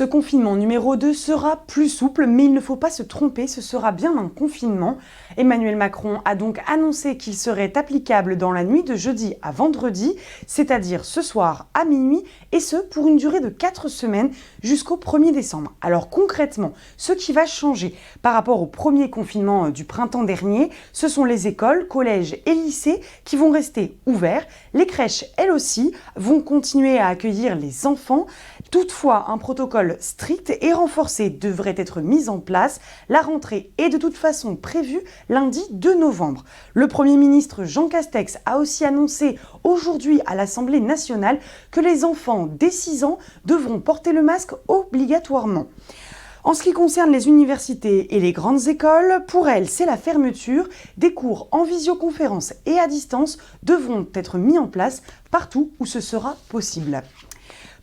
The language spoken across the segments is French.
Ce confinement numéro 2 sera plus souple, mais il ne faut pas se tromper, ce sera bien un confinement. Emmanuel Macron a donc annoncé qu'il serait applicable dans la nuit de jeudi à vendredi, c'est-à-dire ce soir à minuit, et ce pour une durée de 4 semaines jusqu'au 1er décembre. Alors concrètement, ce qui va changer par rapport au premier confinement du printemps dernier, ce sont les écoles, collèges et lycées qui vont rester ouverts. Les crèches, elles aussi, vont continuer à accueillir les enfants. Toutefois, un protocole strict et renforcé devrait être mis en place. La rentrée est de toute façon prévue lundi 2 novembre. Le Premier ministre Jean Castex a aussi annoncé aujourd'hui à l'Assemblée nationale que les enfants dès 6 ans devront porter le masque obligatoirement. En ce qui concerne les universités et les grandes écoles, pour elles, c'est la fermeture. Des cours en visioconférence et à distance devront être mis en place partout où ce sera possible.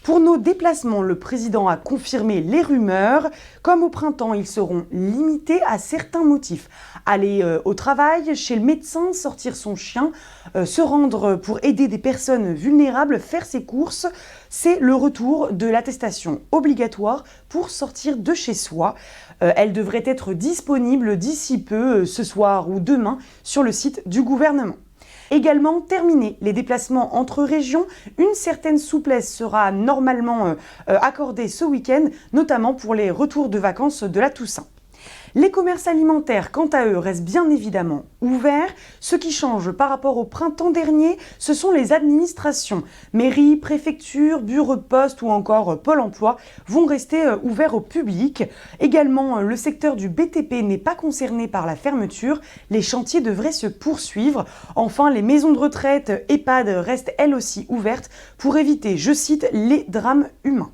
Pour nos déplacements, le président a confirmé les rumeurs. Comme au printemps, ils seront limités à certains motifs. Aller au travail, chez le médecin, sortir son chien, se rendre pour aider des personnes vulnérables, faire ses courses. C'est le retour de l'attestation obligatoire pour sortir de chez soi. Elle devrait être disponible d'ici peu, ce soir ou demain, sur le site du gouvernement. Également, terminer les déplacements entre régions. Une certaine souplesse sera normalement accordée ce week-end, notamment pour les retours de vacances de la Toussaint. Les commerces alimentaires, quant à eux, restent bien évidemment ouverts. Ce qui change par rapport au printemps dernier, ce sont les administrations. Mairies, préfectures, bureaux de poste ou encore Pôle emploi vont rester ouverts au public. Également, le secteur du BTP n'est pas concerné par la fermeture. Les chantiers devraient se poursuivre. Enfin, les maisons de retraite, EHPAD, restent elles aussi ouvertes pour éviter, je cite, les drames humains.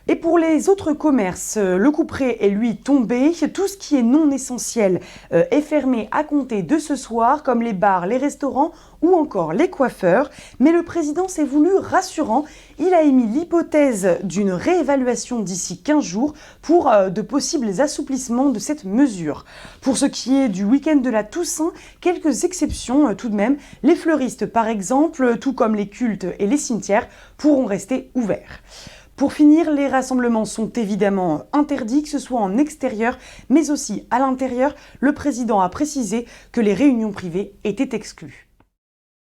Et pour les autres commerces, le couperet est lui tombé. Tout ce qui est non essentiel est fermé à compter de ce soir, comme les bars, les restaurants ou encore les coiffeurs. Mais le président s'est voulu rassurant. Il a émis l'hypothèse d'une réévaluation d'ici 15 jours pour de possibles assouplissements de cette mesure. Pour ce qui est du week-end de la Toussaint, quelques exceptions tout de même. Les fleuristes par exemple, tout comme les cultes et les cimetières, pourront rester ouverts. Pour finir, les rassemblements sont évidemment interdits, que ce soit en extérieur, mais aussi à l'intérieur. Le président a précisé que les réunions privées étaient exclues.